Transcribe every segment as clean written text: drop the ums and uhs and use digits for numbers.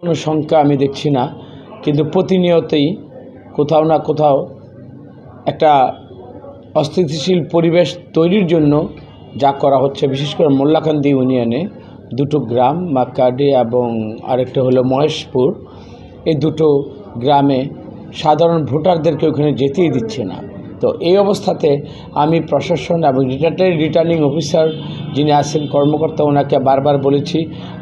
কোনো সংখ্যা আমি দেখছি না, কিন্তু প্রতিনিয়তই কোথাও না কোথাও একটা অস্থিতিশীল পরিবেশ তৈরির জন্য যা করা হচ্ছে, বিশেষ করে মোল্লাকান্দি ইউনিয়নে দুটো গ্রাম মাক্কাডি এবং আরেকটা হলো মহেশপুর, এই দুটো গ্রামে সাধারণ ভোটারদেরকে ওখানে যেতেই দিচ্ছে না। তো এই অবস্থাতে আমি প্রশাসন এবং রিটার্নিং অফিসার যিনি আছেন কর্মকর্তা, ওনাকে বারবার বলেছি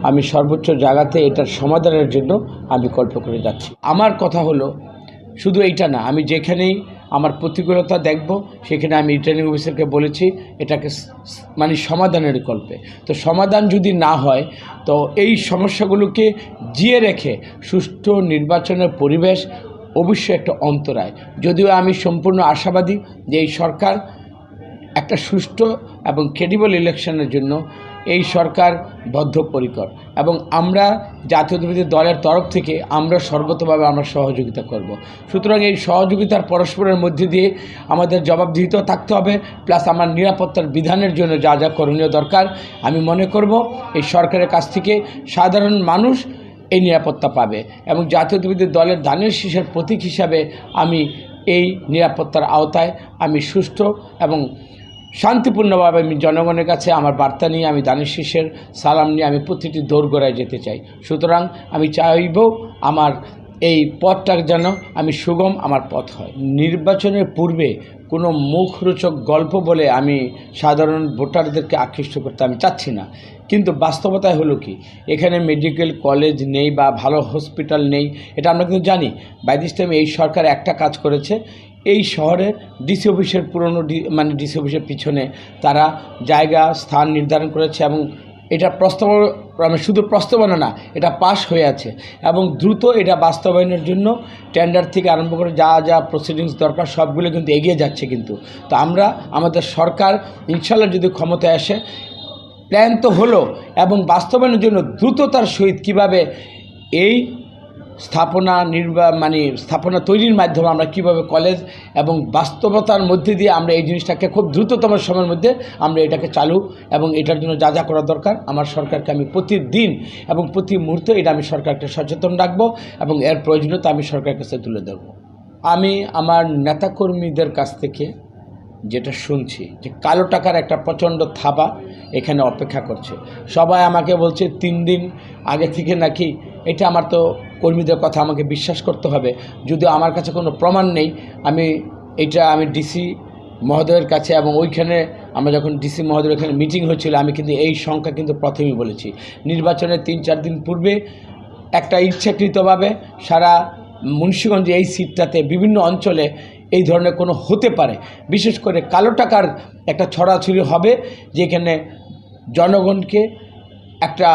আমি সর্বোচ্চ জায়গাতে এটার সমাধানের জন্য আমি কল্প করে যাচ্ছি। আমার কথা হলো শুধু এইটা না, আমি যেখানেই আমার প্রতিকূলতা দেখব সেখানে আমি রিটার্নিং অফিসারকে বলেছি এটাকে মানে সমাধানের কল্পে। তো সমাধান যদি না হয় তো এই সমস্যাগুলোকে জিয়ে রেখে সুষ্ঠু নির্বাচনের পরিবেশ অবশ্যই একটা অন্তরায়। যদিও আমি সম্পূর্ণ আশাবাদী যে এই সরকার একটা সুষ্ঠু এবং ক্রেডিবল ইলেকশনের জন্য এই সরকার বদ্ধপরিকর, এবং আমরা জাতীয়তাবাদী দলের তরফ থেকে আমরা সর্বতভাবে আমরা সহযোগিতা করব। সুতরাং এই সহযোগিতার পরস্পরের মধ্যে দিয়ে আমাদের জবাবদিহিত থাকতে হবে, প্লাস আমার নিরাপত্তার বিধানের জন্য যা যা করণীয় দরকার আমি মনে করব এই সরকারের কাছ থেকে সাধারণ মানুষ এই নিরাপত্তা পাবে, এবং জাতীয়তাবাদী দলের ধানের শীষের প্রতীক হিসাবে আমি এই নিরাপত্তার আওতায় আমি সুষ্ঠু এবং শান্তিপূর্ণভাবে আমি জনগণের কাছে আমার বার্তা নিয়ে আমি ধানের শীষের সালাম নিয়ে আমি প্রতিটি দোরগোড়ায় যেতে চাই। সুতরাং আমি চাইব আমার এই পথটা যেন আমি সুগম আমার পথ হয়। নির্বাচনের পূর্বে কোনো মুখরোচক গল্প বলে আমি সাধারণ ভোটারদেরকে আকৃষ্ট করতে আমি চাচ্ছি না, কিন্তু বাস্তবতায় হলো কি, এখানে মেডিকেল কলেজ নেই বা ভালো হসপিটাল নেই, এটা আমরা কিন্তু জানি। বাই দিস টাইম এই সরকার একটা কাজ করেছে, এই শহরে ডিসি অফিসের পুরনো ডিসি অফিসের পিছনে তারা জায়গা স্থান নির্ধারণ করেছে, এবং এটা শুধু প্রস্তাবনা না, এটা পাশ হয়ে আছে, এবং দ্রুত এটা বাস্তবায়নের জন্য টেন্ডার থেকে আরম্ভ করে যা যা প্রসিডিংস দরকার সবগুলো কিন্তু এগিয়ে যাচ্ছে। কিন্তু তো আমরা আমাদের সরকার ইনশাল্লাহ যদি ক্ষমতায় আসে, প্ল্যান তো হলো, এবং বাস্তবায়নের জন্য দ্রুততার সহিত কীভাবে এই স্থাপনা তৈরির মাধ্যমে আমরা কীভাবে কলেজ এবং বাস্তবতার মধ্যে দিয়ে আমরা এই জিনিসটাকে খুব দ্রুততম সময়ের মধ্যে আমরা এটাকে চালু, এবং এটার জন্য যা যা করা দরকার আমার সরকারকে আমি প্রতিদিন এবং প্রতি মুহূর্তে এটা আমি সরকারকে সচেতন রাখবো, এবং এর প্রয়োজনীয়তা আমি সরকারের কাছে তুলে ধরবো। আমি আমার নেতাকর্মীদের কাছ থেকে যেটা শুনছি যে কালো টাকার একটা প্রচণ্ড থাবা এখানে অপেক্ষা করছে। সবাই আমাকে বলছে 3 দিন আগে থেকে নাকি, এটা আমার তো কর্মীদের কথা আমাকে বিশ্বাস করতে হবে, যদিও আমার কাছে কোনো প্রমাণ নেই। আমি ডিসি মহোদয়ের কাছে, এবং ওইখানে আমরা যখন ডিসি মহোদয়ের এখানে মিটিং হয়েছিল আমি কিন্তু এই সংখ্যা কিন্তু প্রথমেই বলেছি। নির্বাচনের 3-4 দিন পূর্বে একটা ইচ্ছাকৃতভাবে সারা মুন্সিগঞ্জে এই সিটটাতে বিভিন্ন অঞ্চলে এই ধরনের কোনো হতে পারে, বিশেষ করে কালো টাকার একটা ছড়াছড়ি হবে, যেখানে জনগণকে একটা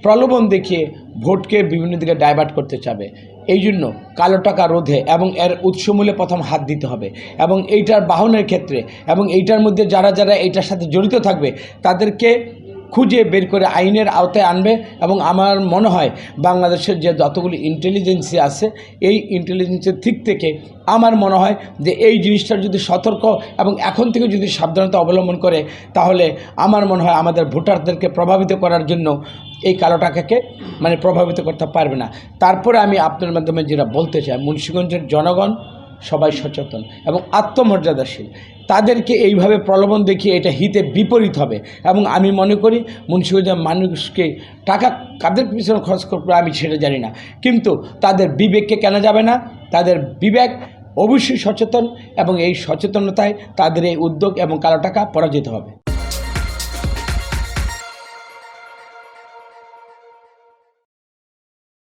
প্রলোভন দেখিয়ে ভোটকে বিভিন্ন দিকে ডাইভার্ট করতে চাবে। এই জন্য কালো টাকা রোধে এবং এর উৎসমূলে প্রথম হাত দিতে হবে, এবং এইটার বাহনের ক্ষেত্রে এবং এইটার মধ্যে যারা যারা এইটার সাথে জড়িত থাকবে তাদেরকে খুঁজে বের করে আইনের আওতায় আনবে। এবং আমার মনে হয় বাংলাদেশের যে যতগুলি ইন্টেলিজেন্সি আছে এই ইন্টেলিজেন্সের দিক থেকে আমার মনে হয় যে এই জিনিসটার যদি সতর্ক এবং এখন থেকে যদি সাবধানতা অবলম্বন করে, তাহলে আমার মনে হয় আমাদের ভোটারদেরকে প্রভাবিত করার জন্য এই কালো টাকাকে প্রভাবিত করতে পারবে না। তারপরে আমি আপনার মাধ্যমে যেটা বলতে চাই, মুন্সিগঞ্জের জনগণ সবাই সচেতন এবং আত্মমর্যাদাশীল, তাদেরকে এইভাবে প্রলোভন দেখিয়ে এটা হিতে বিপরীত হবে। এবং আমি মনে করি মুন্সিগঞ্জের মানুষকে টাকা কাদের পিছনে খরচ করবে আমি সেটা জানি না, কিন্তু তাদের বিবেককে কেনা যাবে না। তাদের বিবেক অবশ্যই সচেতন, এবং এই সচেতনতায় তাদের এই উদ্যোগ এবং কালো টাকা পরাজিত হবে।